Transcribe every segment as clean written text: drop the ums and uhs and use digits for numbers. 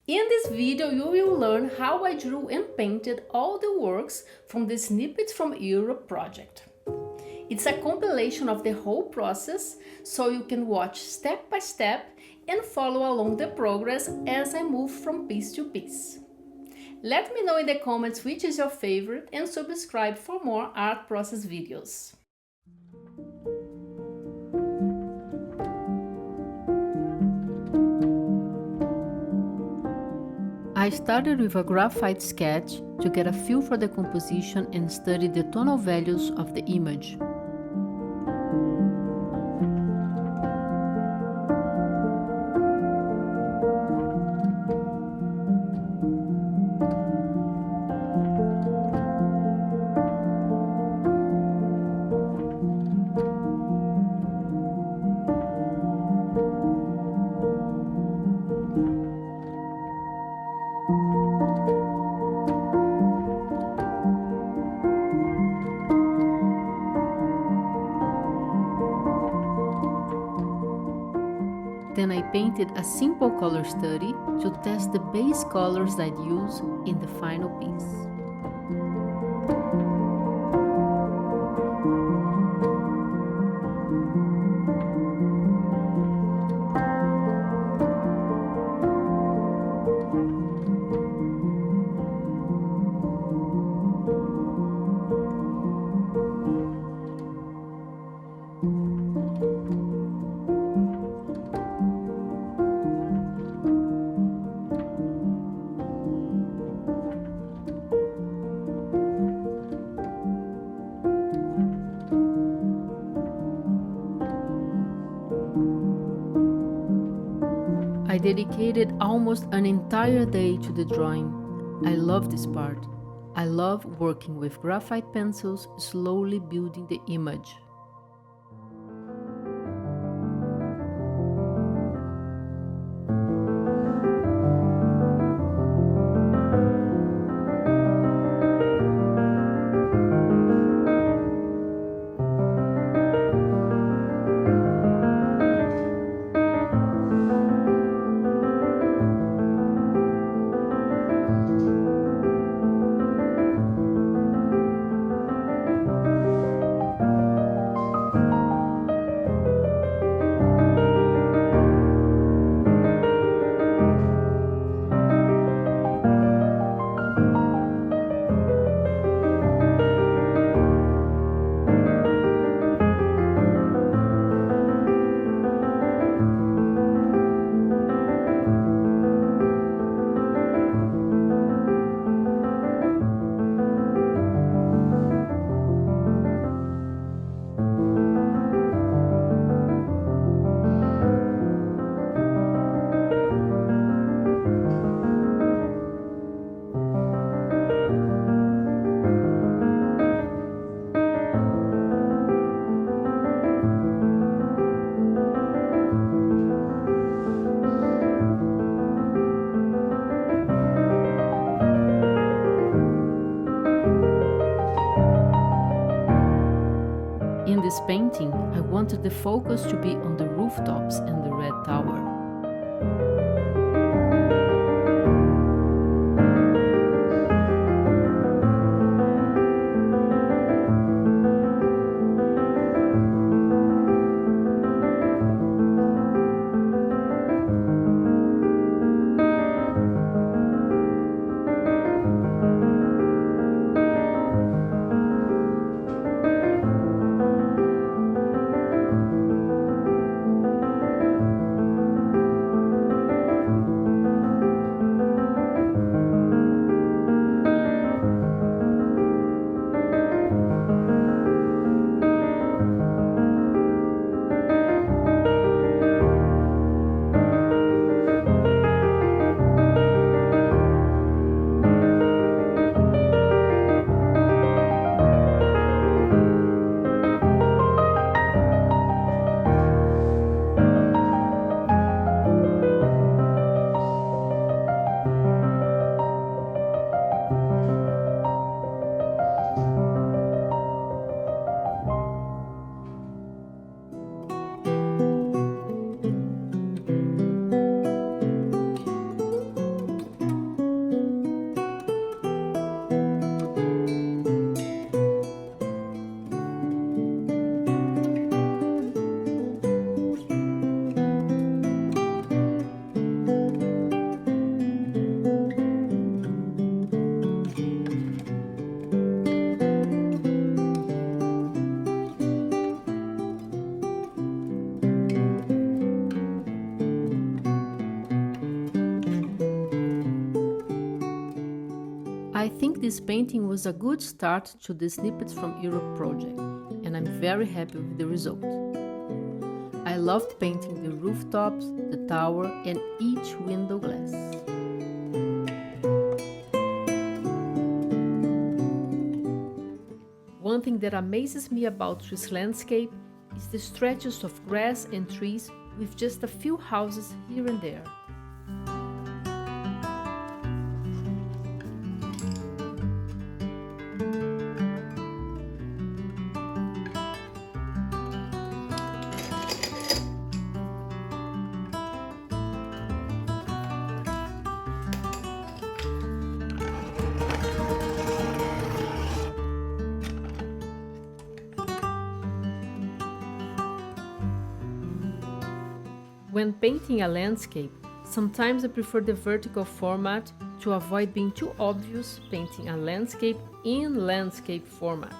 In this video, you will learn how I drew and painted all the works from the Snippets from Europe project. It's a compilation of the whole process, so you can watch step by step and follow along the progress as I move from piece to piece. Let me know in the comments which is your favorite and subscribe for more art process videos. I started with a graphite sketch to get a feel for the composition and study the tonal values of the image. Then I painted a simple color study to test the base colors I'd use in the final piece. I dedicated almost an entire day to the drawing. I love this part. I love working with graphite pencils, slowly building the image. In this painting, I wanted the focus to be on the rooftops and the red tower. think this painting was a good start to the Snippets from Europe project, and I'm very happy with the result. I loved painting the rooftops, the tower, and each window glass. One thing that amazes me about Swiss landscape is the stretches of grass and trees with just a few houses here and there. When painting a landscape, sometimes I prefer the vertical format to avoid being too obvious painting a landscape in landscape format.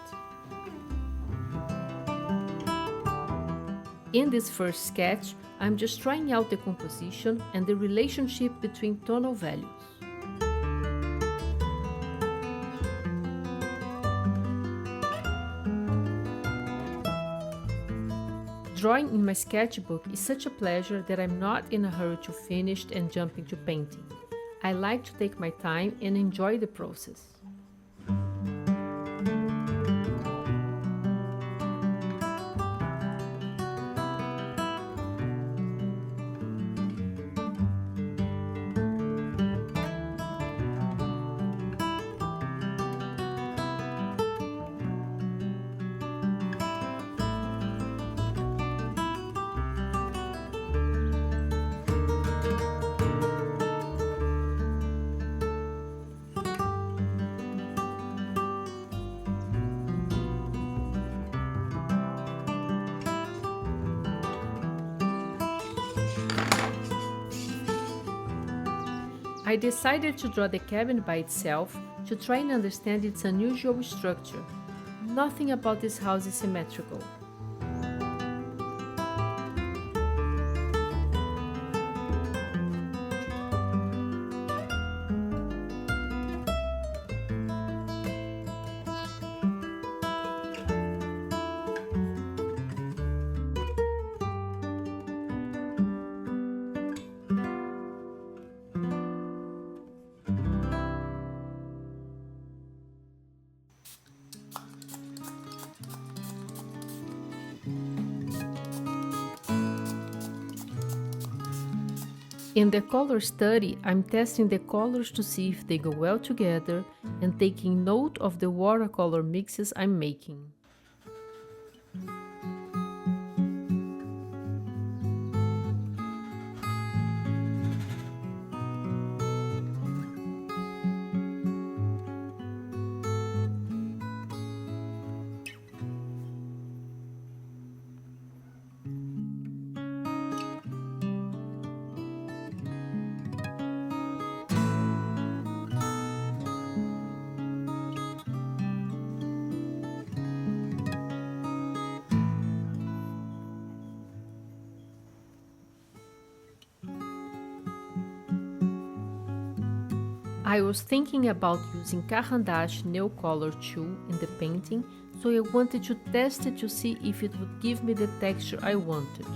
In this first sketch, I'm just trying out the composition and the relationship between tonal values. Drawing in my sketchbook is such a pleasure that I'm not in a hurry to finish and jump into painting. I like to take my time and enjoy the process. I decided to draw the cabin by itself to try and understand its unusual structure. Nothing about this house is symmetrical. In the color study, I'm testing the colors to see if they go well together and taking note of the watercolor mixes I'm making. I was thinking about using Caldas nail color tool in the painting, so I wanted to test it to see if it would give me the texture I wanted.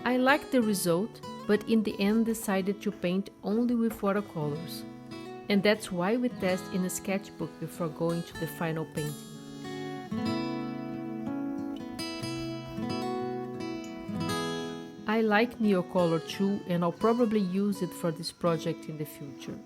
I liked the result, but in the end decided to paint only with watercolors. And that's why we test in a sketchbook before going to the final painting. I like Neocolor too, and I'll probably use it for this project in the future.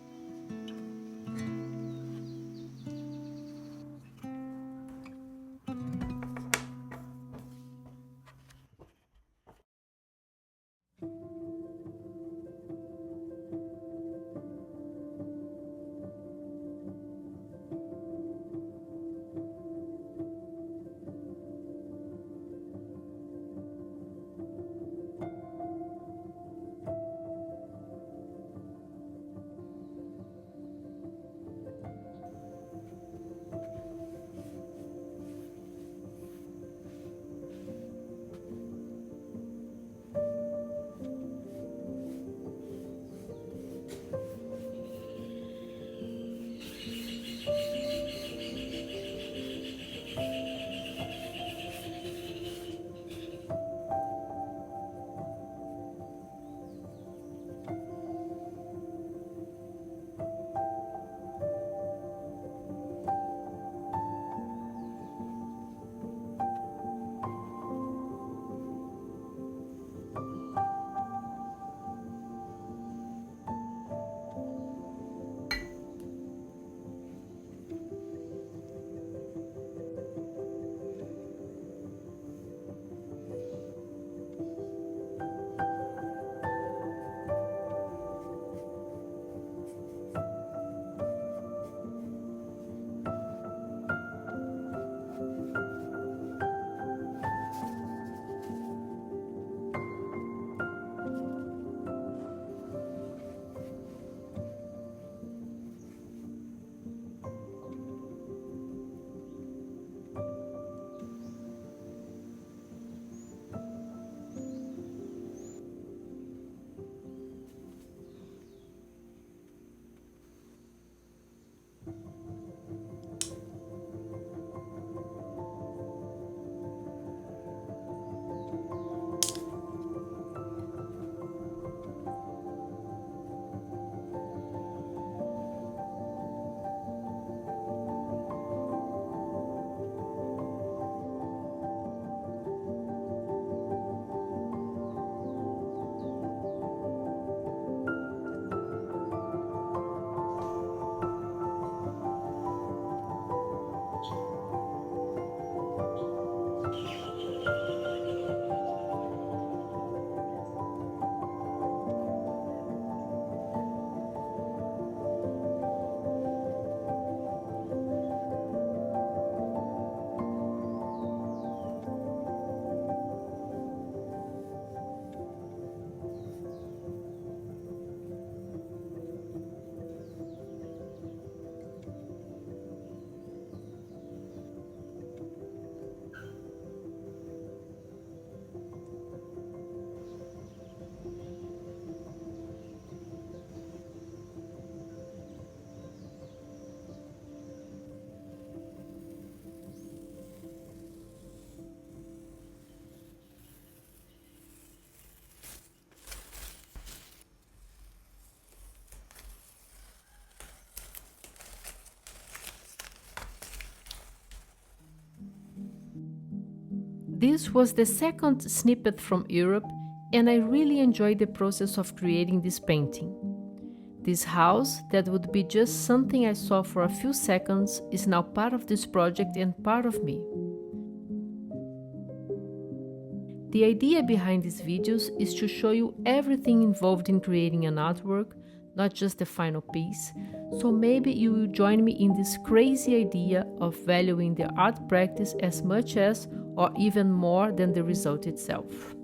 This was the second snippet from Europe, and I really enjoyed the process of creating this painting. This house, that would be just something I saw for a few seconds, is now part of this project and part of me. The idea behind these videos is to show you everything involved in creating an artwork, not just the final piece, so maybe you will join me in this crazy idea of valuing the art practice as much as or even more than the result itself.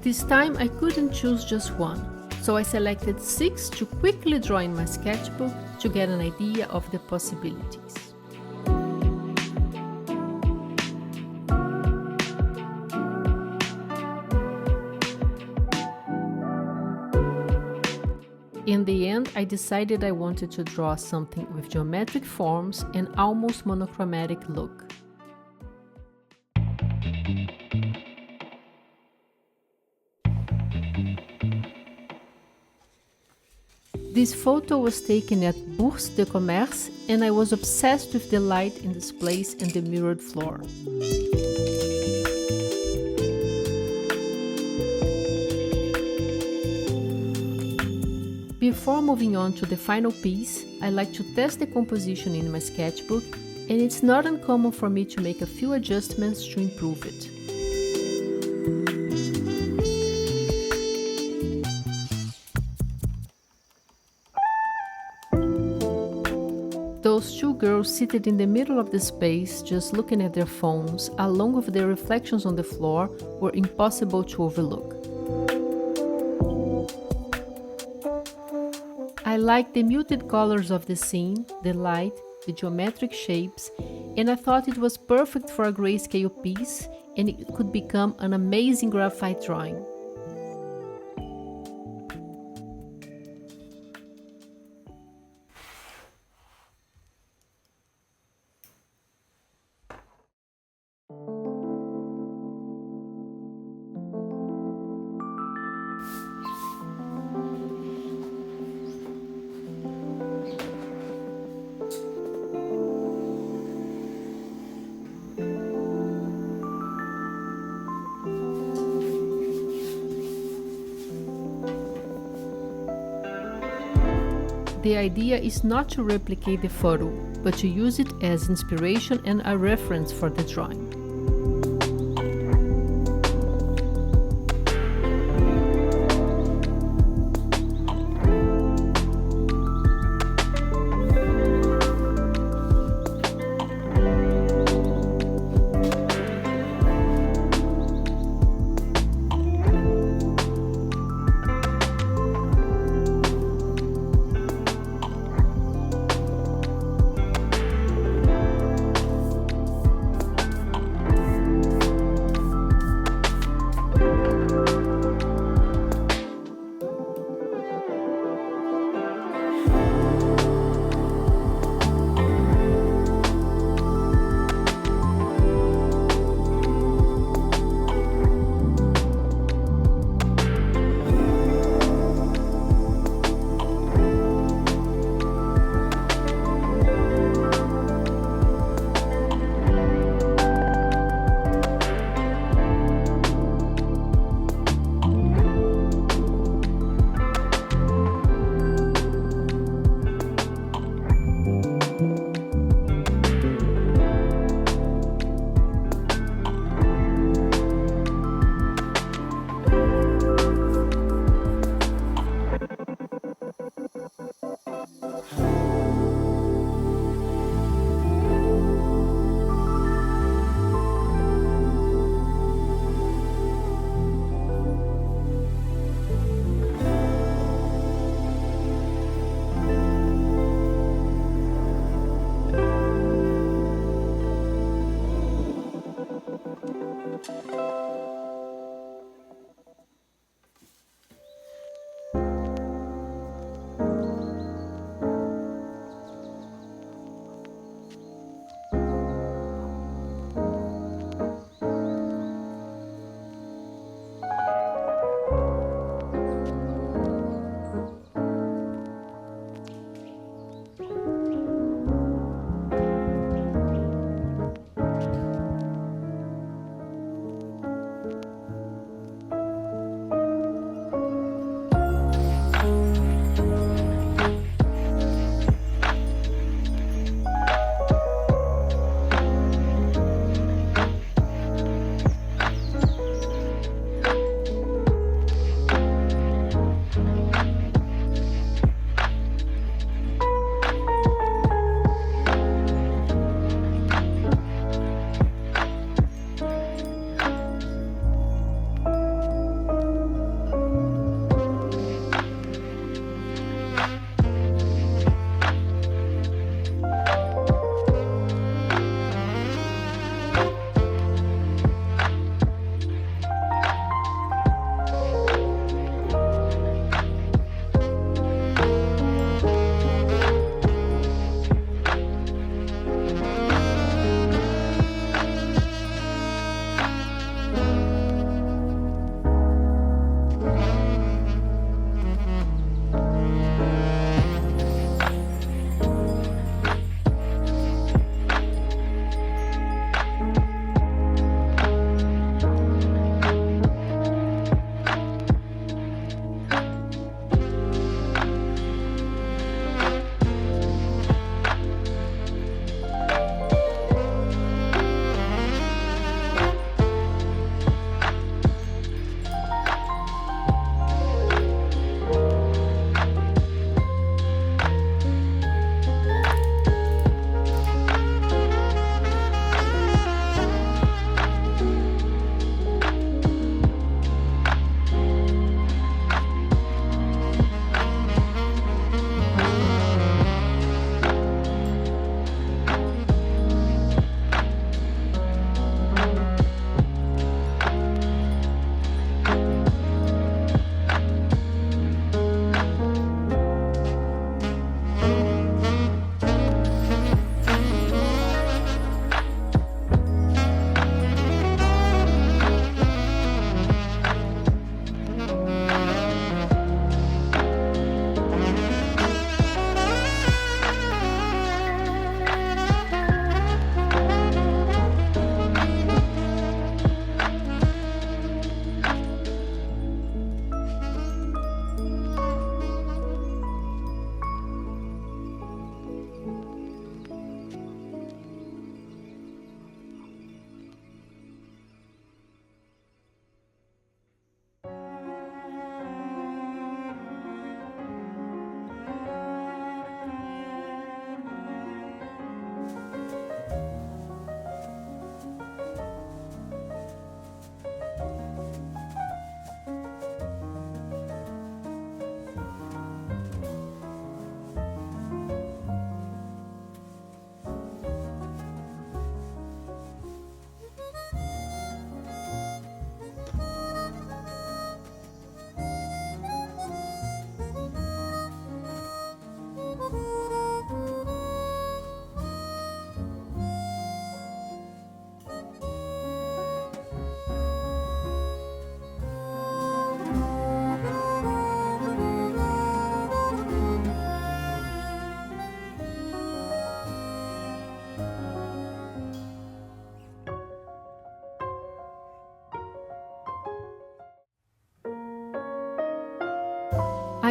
This time I couldn't choose just one, so I selected 6 to quickly draw in my sketchbook to get an idea of the possibilities. In the end, I decided I wanted to draw something with geometric forms and almost monochromatic look. This photo was taken at Bourse de Commerce, and I was obsessed with the light in this place and the mirrored floor. Before moving on to the final piece, I like to test the composition in my sketchbook, and it's not uncommon for me to make a few adjustments to improve it. Those 2 girls seated in the middle of the space, just looking at their phones, along with their reflections on the floor, were impossible to overlook. I liked the muted colors of the scene, the light, the geometric shapes, and I thought it was perfect for a grayscale piece, and it could become an amazing graphite drawing. The idea is not to replicate the photo, but to use it as inspiration and a reference for the drawing.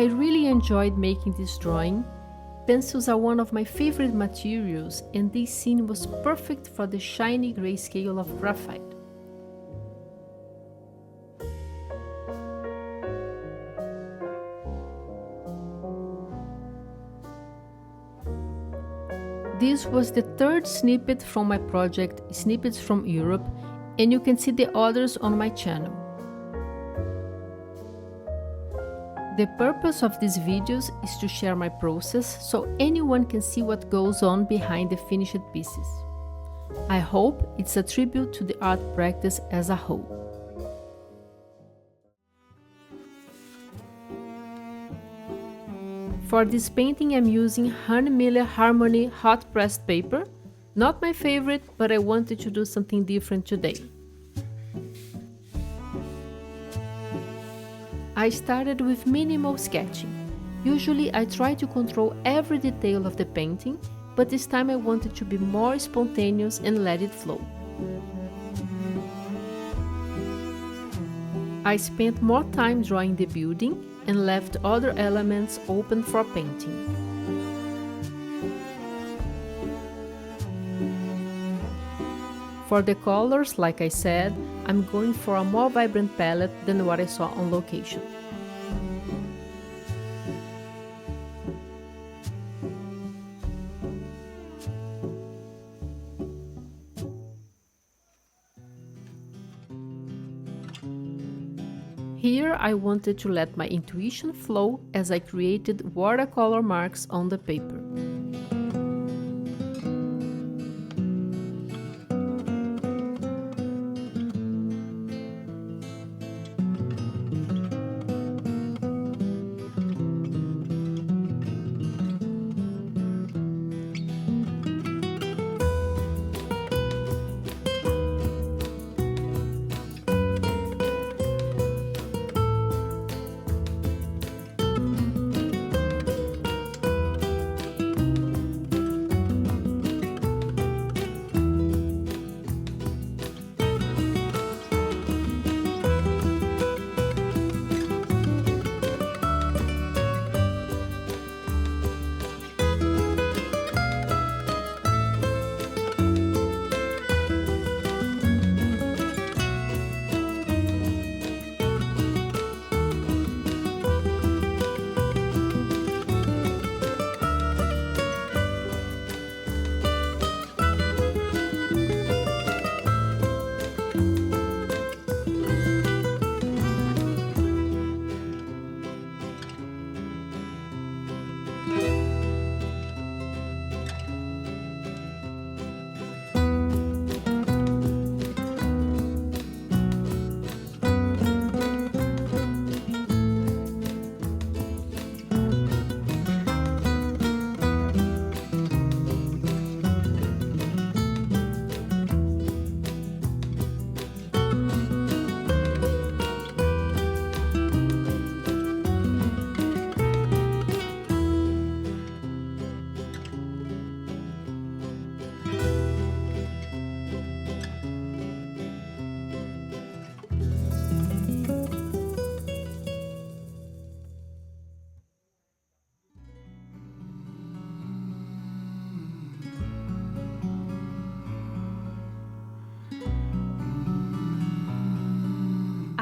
I really enjoyed making this drawing. Pencils are one of my favorite materials, and this scene was perfect for the shiny grayscale of graphite. This was the third snippet from my project, Snippets from Europe, and you can see the others on my channel. The purpose of these videos is to share my process so anyone can see what goes on behind the finished pieces. I hope it's a tribute to the art practice as a whole. For this painting I'm using Honey Miller Harmony hot pressed paper. Not my favorite, but I wanted to do something different today. I started with minimal sketching. Usually I try to control every detail of the painting, but this time I wanted to be more spontaneous and let it flow. I spent more time drawing the building and left other elements open for painting. For the colors, like I said, I'm going for a more vibrant palette than what I saw on location. Here I wanted to let my intuition flow as I created watercolor marks on the paper.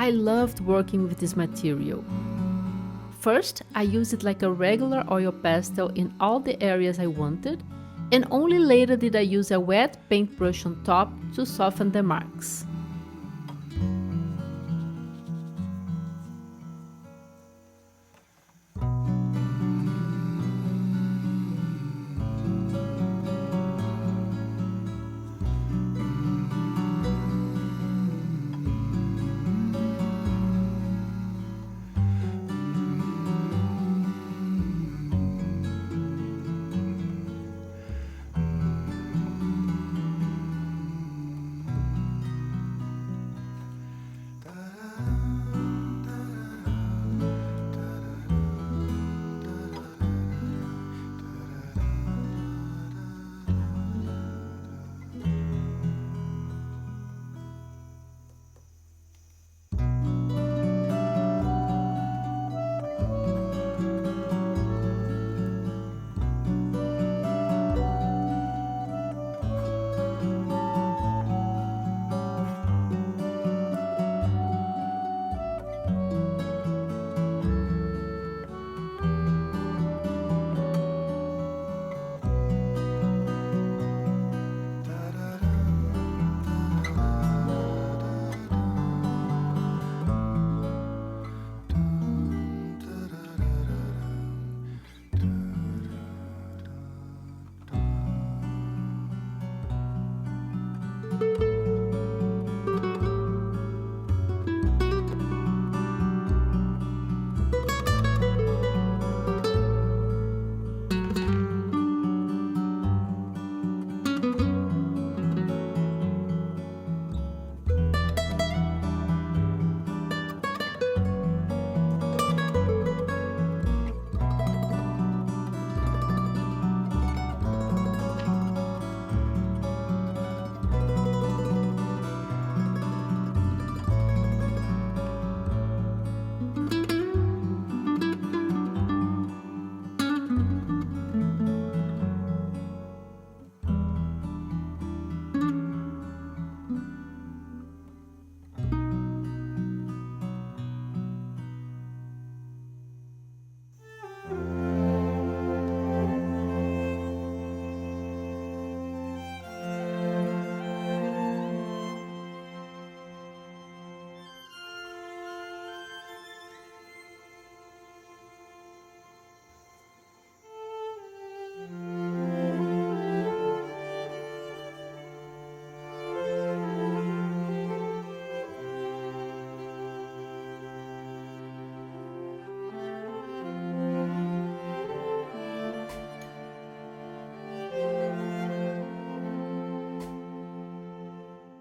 I loved working with this material. First, I used it like a regular oil pastel in all the areas I wanted, and only later did I use a wet paintbrush on top to soften the marks.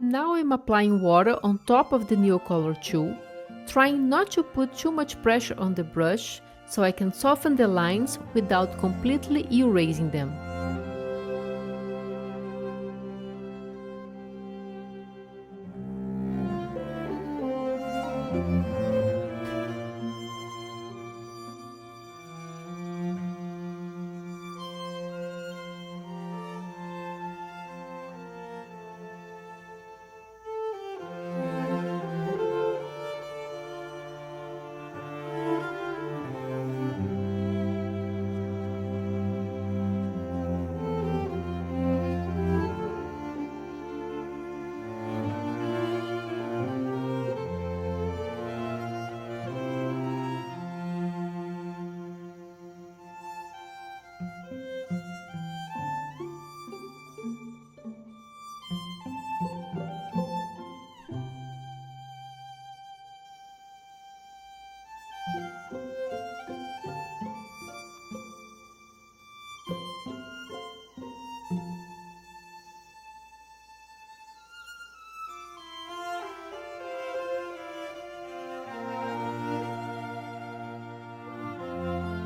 Now I'm applying water on top of the Neocolor tool, trying not to put too much pressure on the brush so I can soften the lines without completely erasing them.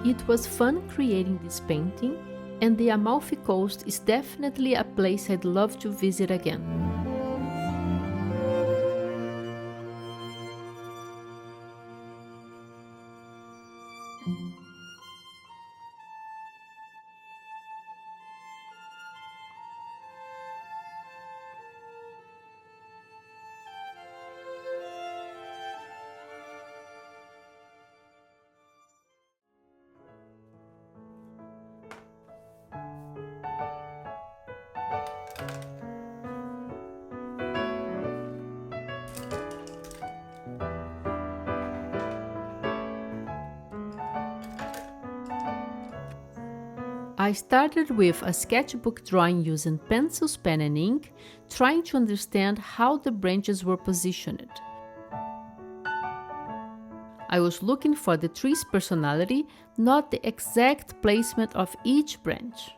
It was fun creating this painting, and the Amalfi Coast is definitely a place I'd love to visit again. I started with a sketchbook drawing using pencils, pen and ink, trying to understand how the branches were positioned. I was looking for the tree's personality, not the exact placement of each branch.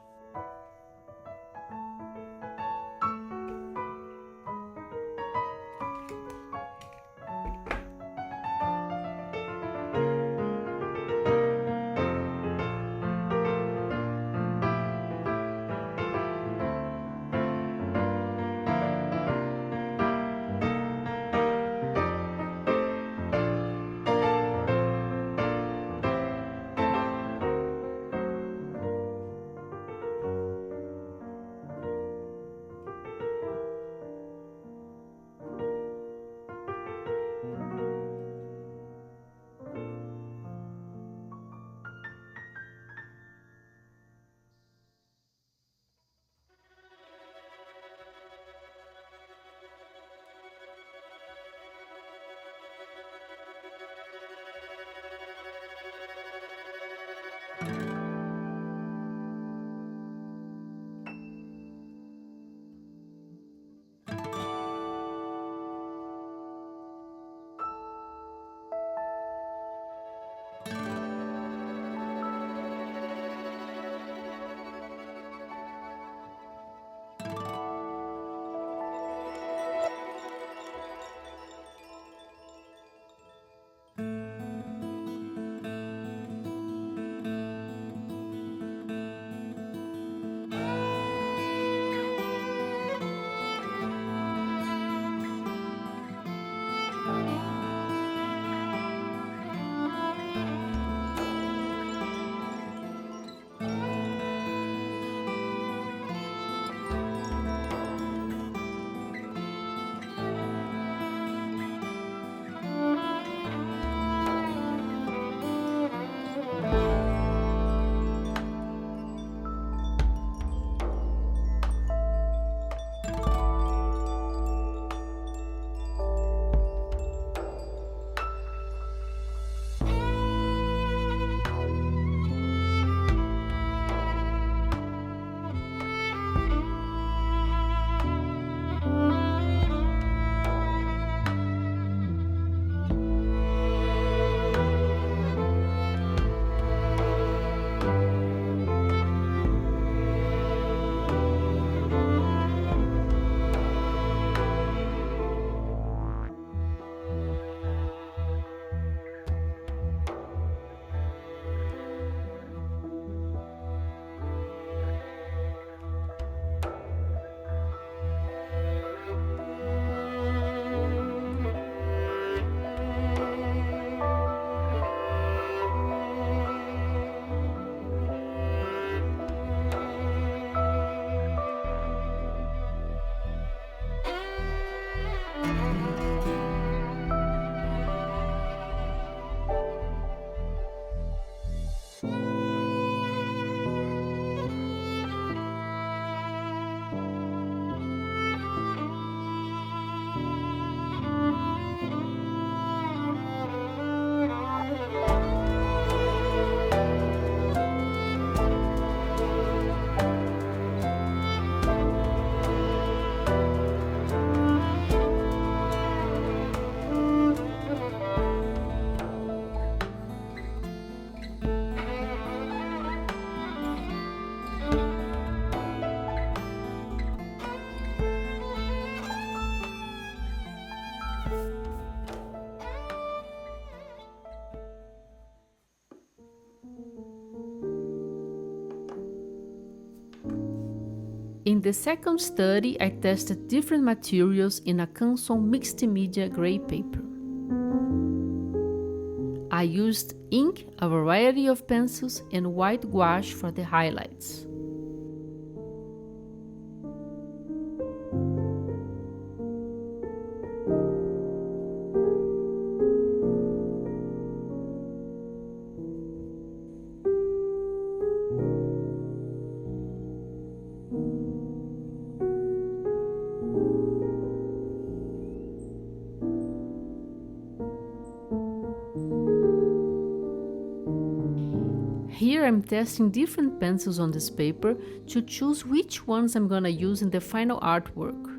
In the second study, I tested different materials in a Canson mixed media gray paper. I used ink, a variety of pencils, and white gouache for the highlights. Here I'm testing different pencils on this paper to choose which ones I'm gonna use in the final artwork.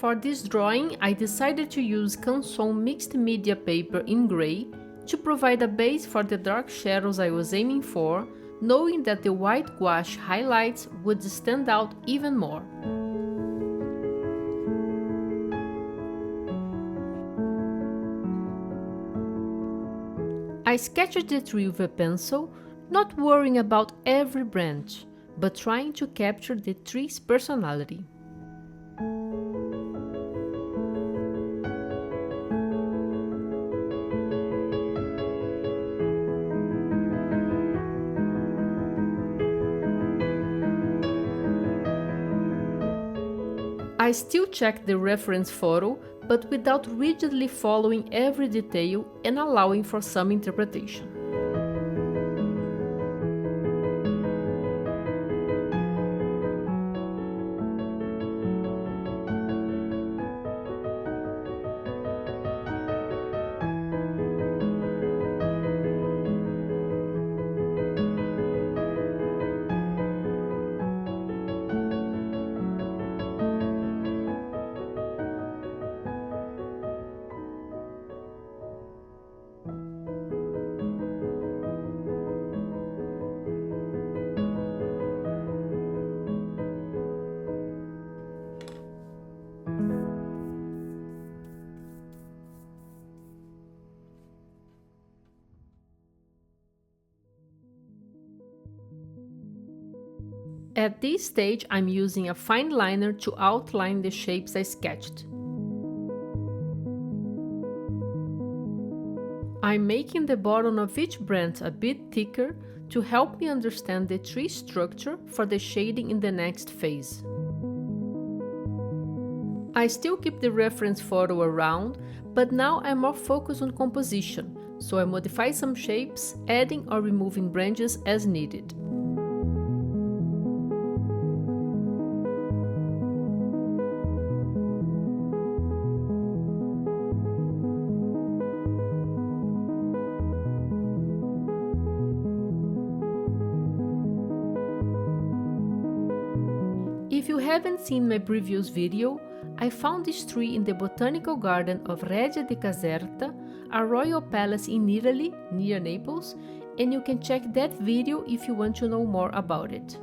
For this drawing, I decided to use Canson mixed media paper in gray to provide a base for the dark shadows I was aiming for, knowing that the white gouache highlights would stand out even more. I sketched the tree with a pencil, not worrying about every branch, but trying to capture the tree's personality. I still checked the reference photo, but without rigidly following every detail and allowing for some interpretation. At this stage, I'm using a fine liner to outline the shapes I sketched. I'm making the bottom of each branch a bit thicker to help me understand the tree structure for the shading in the next phase. I still keep the reference photo around, but now I'm more focused on composition, so I modify some shapes, adding or removing branches as needed. If you haven't seen my previous video, I found this tree in the botanical garden of Regia di Caserta, a royal palace in Italy, near Naples, and you can check that video if you want to know more about it.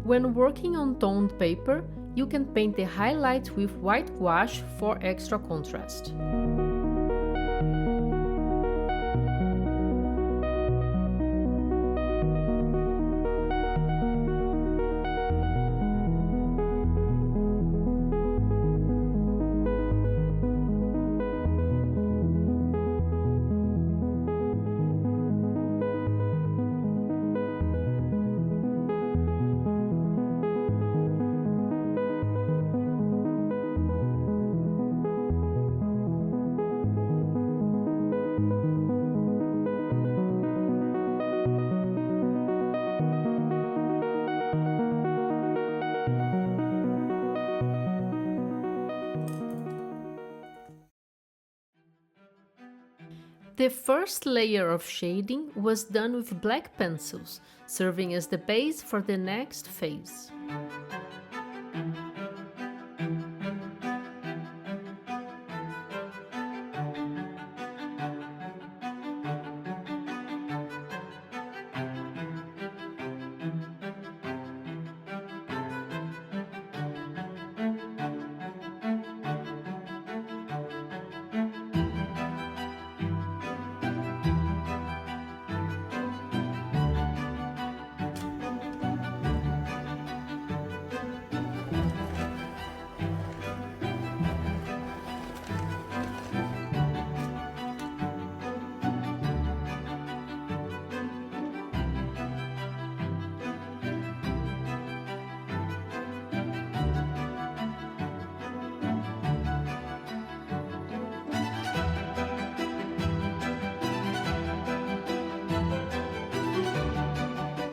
When working on toned paper, you can paint the highlights with white gouache for extra contrast. The first layer of shading was done with black pencils, serving as the base for the next phase.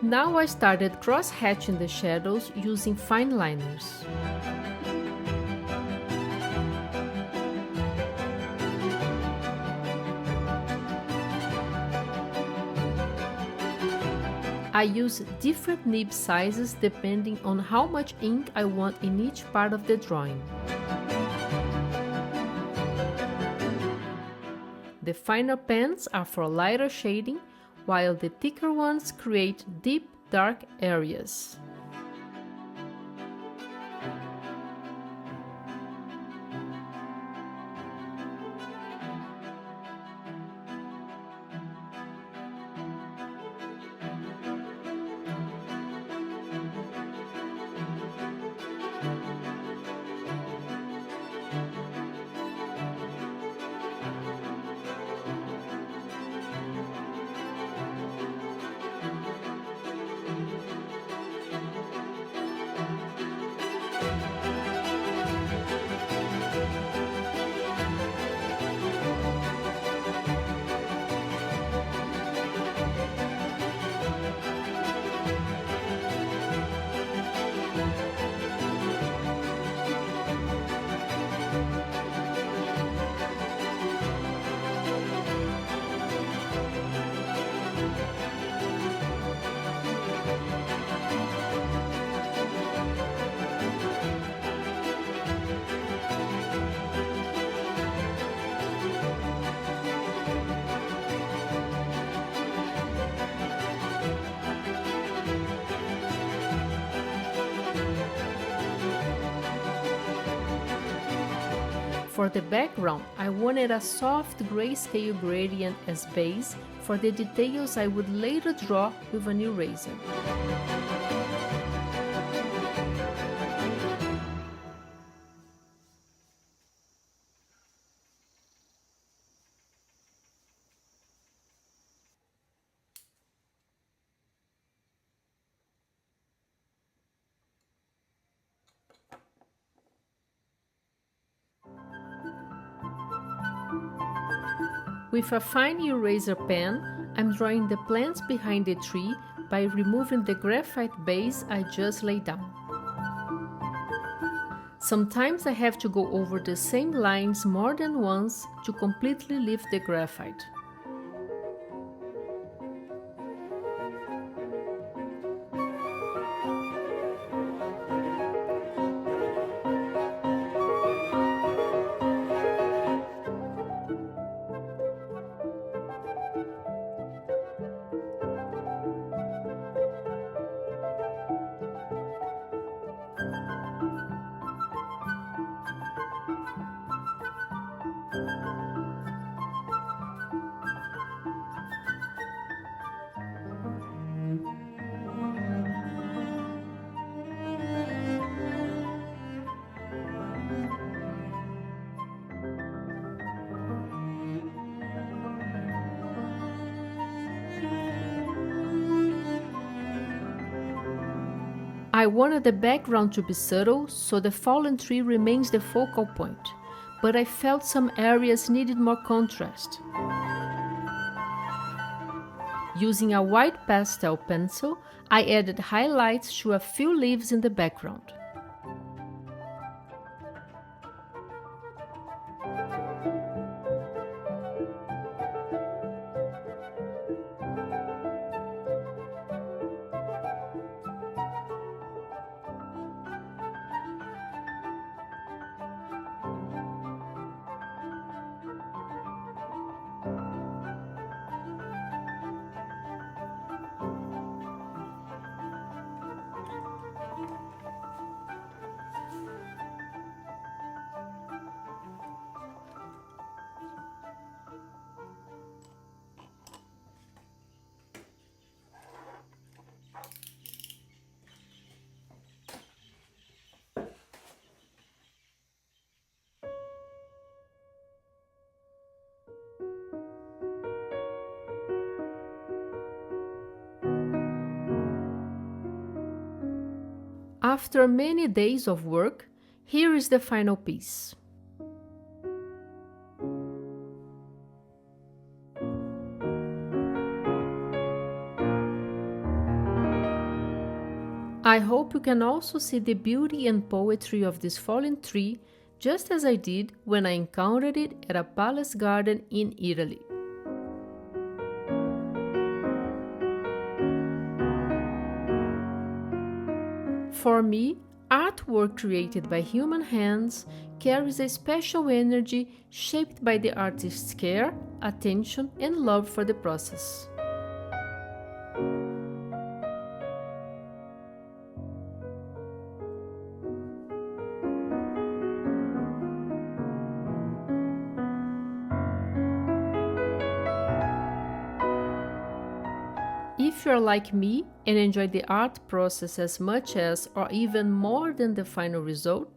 Now I started cross-hatching the shadows using fine liners. I use different nib sizes depending on how much ink I want in each part of the drawing. The finer pens are for lighter shading, while the thicker ones create deep, dark areas. For the background, I wanted a soft grayscale gradient as base for the details I would later draw with an eraser. With a fine eraser pen, I'm drawing the plants behind the tree by removing the graphite base I just laid down. Sometimes I have to go over the same lines more than once to completely lift the graphite. I wanted the background to be subtle, so the fallen tree remains the focal point, but I felt some areas needed more contrast. Using a white pastel pencil, I added highlights to a few leaves in the background. After many days of work, here is the final piece. I hope you can also see the beauty and poetry of this fallen tree, just as I did when I encountered it at a palace garden in Italy. For me, artwork created by human hands carries a special energy shaped by the artist's care, attention, and love for the process. If you're like me and enjoy the art process as much as or even more than the final result,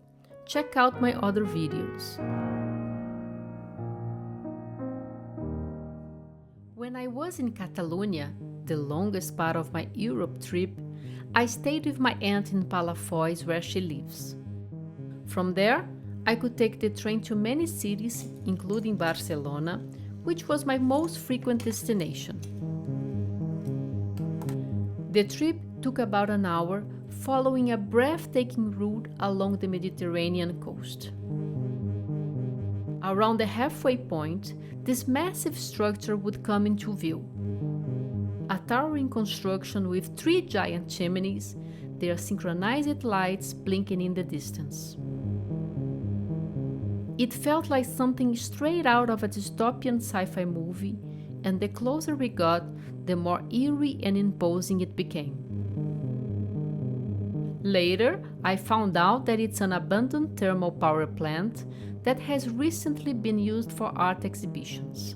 check out my other videos. When I was in Catalonia, the longest part of my Europe trip, I stayed with my aunt in Palafolls where she lives. From there, I could take the train to many cities, including Barcelona, which was my most frequent destination. The trip took about an hour, following a breathtaking route along the Mediterranean coast. Around the halfway point, this massive structure would come into view. A towering construction with 3 giant chimneys, their synchronized lights blinking in the distance. It felt like something straight out of a dystopian sci-fi movie, and the closer we got, the more eerie and imposing it became. Later, I found out that it's an abandoned thermal power plant that has recently been used for art exhibitions.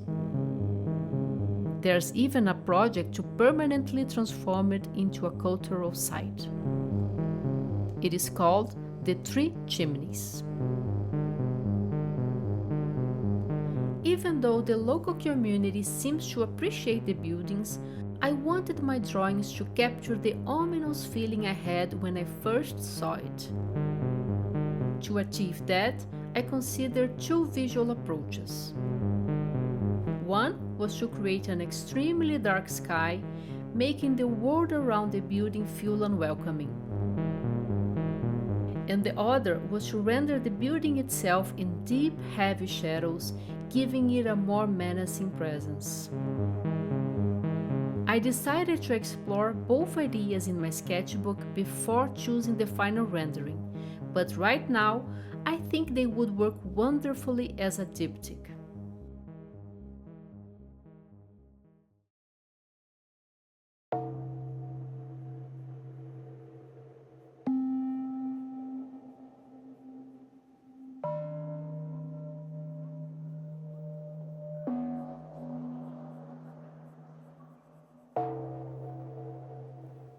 There's even a project to permanently transform it into a cultural site. It is called the 3 Chimneys. Even though the local community seems to appreciate the buildings, I wanted my drawings to capture the ominous feeling I had when I first saw it. To achieve that, I considered 2 visual approaches. One was to create an extremely dark sky, making the world around the building feel unwelcoming. And the other was to render the building itself in deep, heavy shadows, giving it a more menacing presence. I decided to explore both ideas in my sketchbook before choosing the final rendering, but right now, I think they would work wonderfully as a diptych.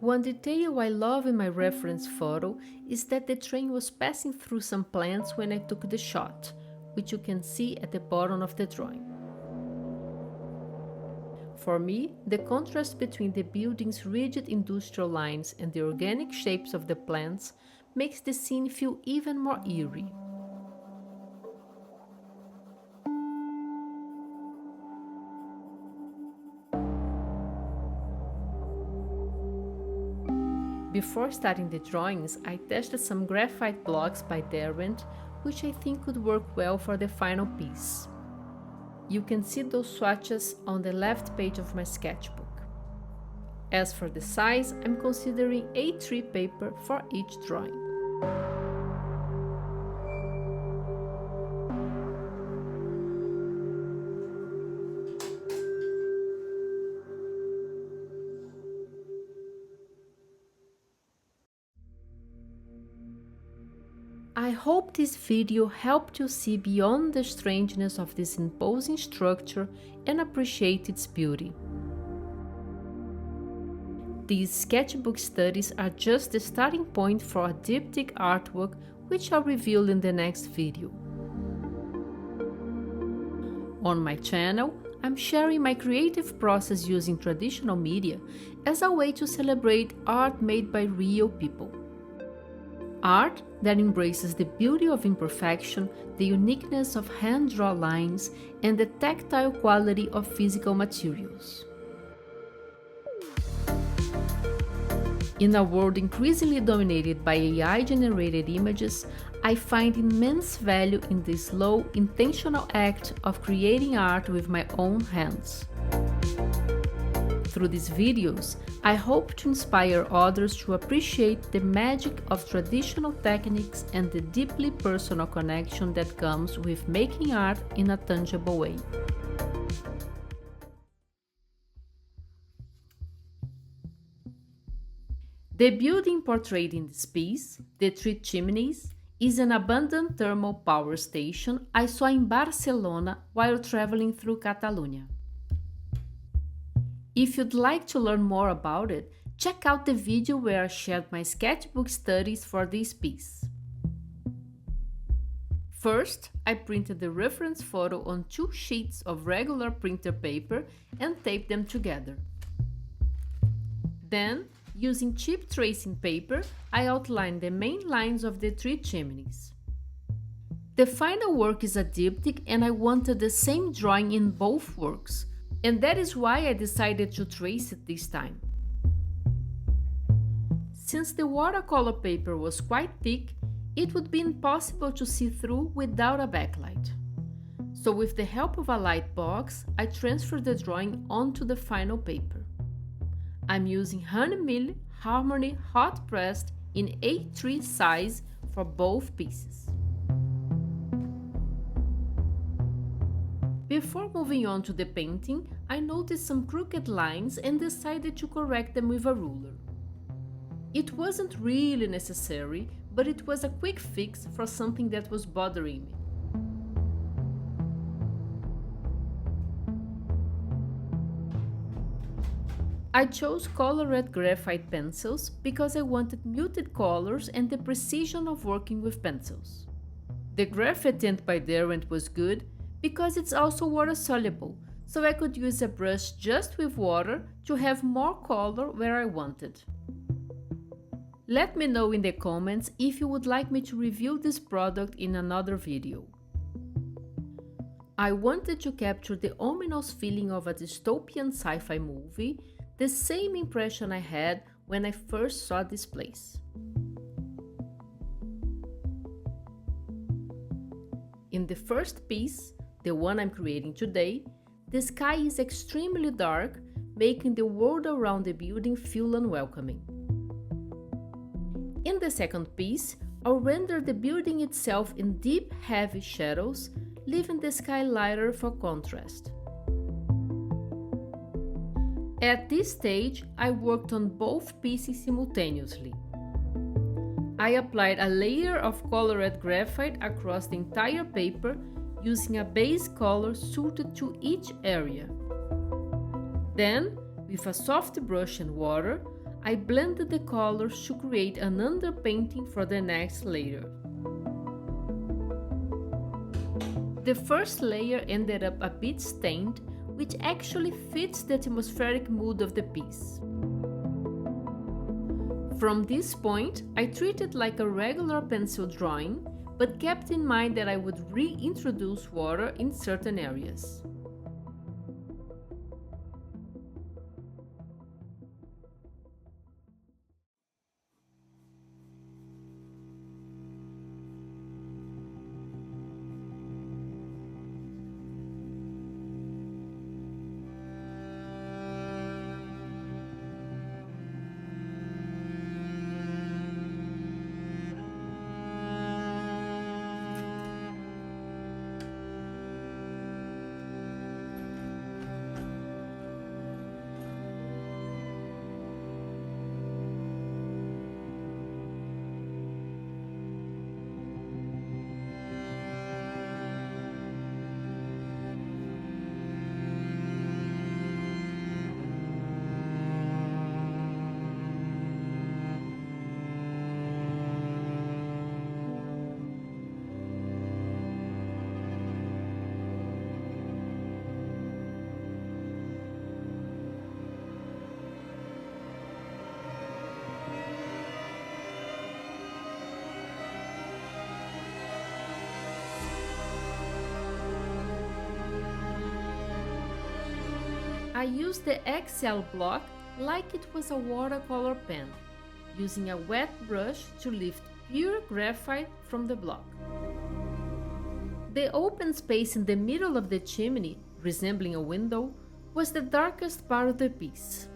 One detail I love in my reference photo is that the train was passing through some plants when I took the shot, which you can see at the bottom of the drawing. For me, the contrast between the building's rigid industrial lines and the organic shapes of the plants makes the scene feel even more eerie. Before starting the drawings, I tested some graphite blocks by Derwent, which I think could work well for the final piece. You can see those swatches on the left page of my sketchbook. As for the size, I'm considering A3 paper for each drawing. I hope this video helped you see beyond the strangeness of this imposing structure and appreciate its beauty. These sketchbook studies are just the starting point for a diptych artwork, which I'll reveal in the next video. On my channel, I'm sharing my creative process using traditional media as a way to celebrate art made by real people. Art that embraces the beauty of imperfection, the uniqueness of hand-drawn lines, and the tactile quality of physical materials. In a world increasingly dominated by AI-generated images, I find immense value in the slow, intentional act of creating art with my own hands. Through these videos, I hope to inspire others to appreciate the magic of traditional techniques and the deeply personal connection that comes with making art in a tangible way. The building portrayed in this piece, the Three Chimneys, is an abandoned thermal power station I saw in Barcelona while traveling through Catalonia. If you'd like to learn more about it, check out the video where I shared my sketchbook studies for this piece. First, I printed the reference photo on 2 sheets of regular printer paper and taped them together. Then, using cheap tracing paper, I outlined the main lines of the 3 chimneys. The final work is a diptych and I wanted the same drawing in both works, and that is why I decided to trace it this time. Since the watercolor paper was quite thick, it would be impossible to see through without a backlight. So with the help of a light box, I transferred the drawing onto the final paper. I'm using 100mm Harmony hot pressed in A3 size for both pieces. Before moving on to the painting, I noticed some crooked lines and decided to correct them with a ruler. It wasn't really necessary, but it was a quick fix for something that was bothering me. I chose colored graphite pencils because I wanted muted colors and the precision of working with pencils. The graphite tint by Derwent was good because it's also water soluble, so I could use a brush just with water to have more color where I wanted. Let me know in the comments if you would like me to review this product in another video. I wanted to capture the ominous feeling of a dystopian sci-fi movie, the same impression I had when I first saw this place. In the first piece, the one I'm creating today, the sky is extremely dark, making the world around the building feel unwelcoming. In the second piece, I'll render the building itself in deep, heavy shadows, leaving the sky lighter for contrast. At this stage, I worked on both pieces simultaneously. I applied a layer of colored graphite across the entire paper using a base color suited to each area. Then, with a soft brush and water, I blended the colors to create an underpainting for the next layer. The first layer ended up a bit stained, which actually fits the atmospheric mood of the piece. From this point, I treated it like a regular pencil drawing, but kept in mind that I would reintroduce water in certain areas. I used the XL block like it was a watercolor pen, using a wet brush to lift pure graphite from the block. The open space in the middle of the chimney, resembling a window, was the darkest part of the piece.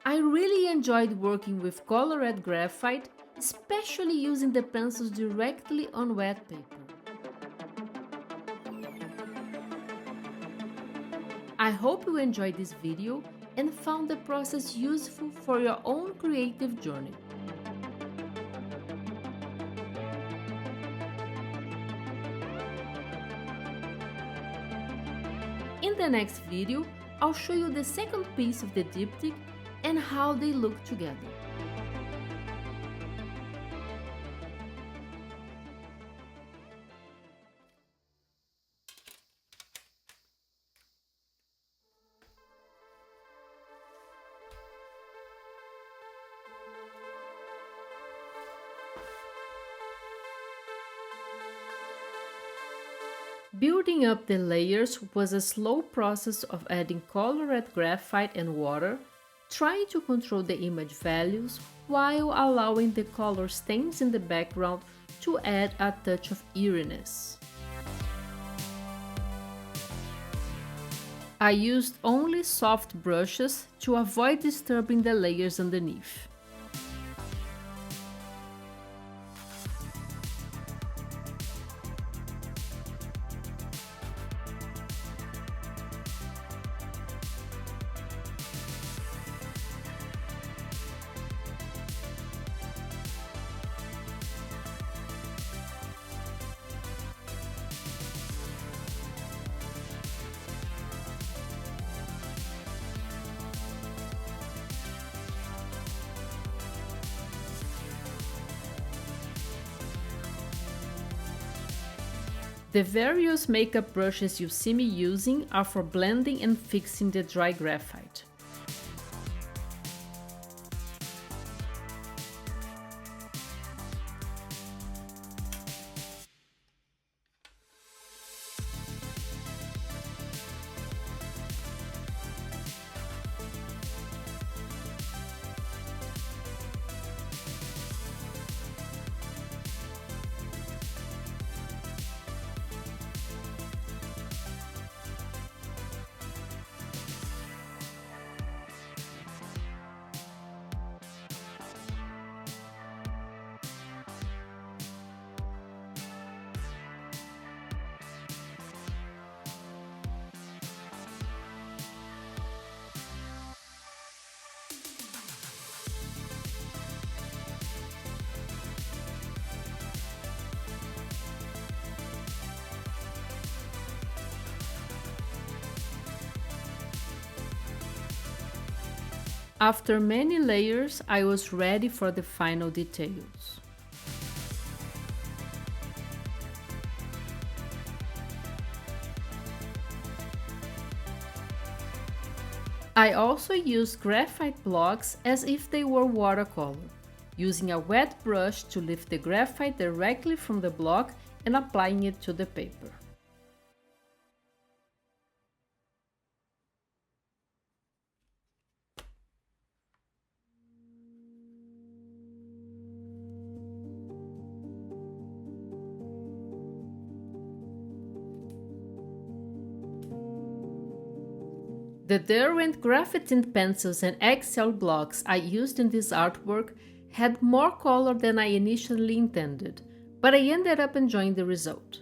I really enjoyed working with colored graphite, especially using the pencils directly on wet paper. I hope you enjoyed this video and found the process useful for your own creative journey. In the next video, I'll show you the second piece of the diptych and how they look together. Building up the layers was a slow process of adding colored graphite and water, trying to control the image values while allowing the color stains in the background to add a touch of eeriness. I used only soft brushes to avoid disturbing the layers underneath. The various makeup brushes you see me using are for blending and fixing the dry graphite. After many layers, I was ready for the final details. I also used graphite blocks as if they were watercolor, using a wet brush to lift the graphite directly from the block and applying it to the paper. The Derwent graphite pencils and XL blocks I used in this artwork had more color than I initially intended, but I ended up enjoying the result.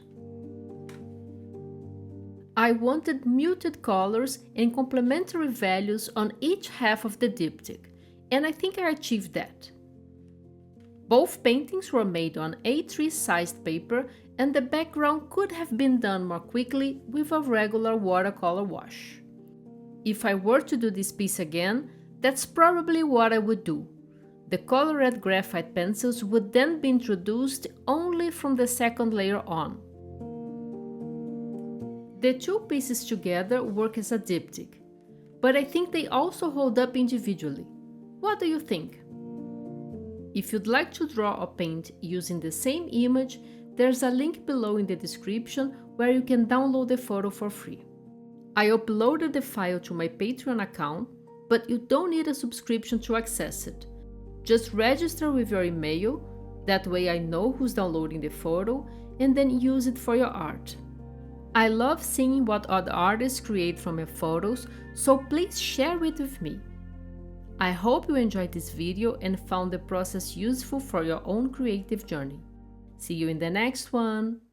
I wanted muted colors and complementary values on each half of the diptych, and I think I achieved that. Both paintings were made on A3 sized paper, and the background could have been done more quickly with a regular watercolor wash. If I were to do this piece again, that's probably what I would do. The colored graphite pencils would then be introduced only from the second layer on. The two pieces together work as a diptych, but I think they also hold up individually. What do you think? If you'd like to draw or paint using the same image, there's a link below in the description where you can download the photo for free. I uploaded the file to my Patreon account, but you don't need a subscription to access it. Just register with your email, that way I know who's downloading the photo, and then use it for your art. I love seeing what other artists create from your photos, so please share it with me. I hope you enjoyed this video and found the process useful for your own creative journey. See you in the next one!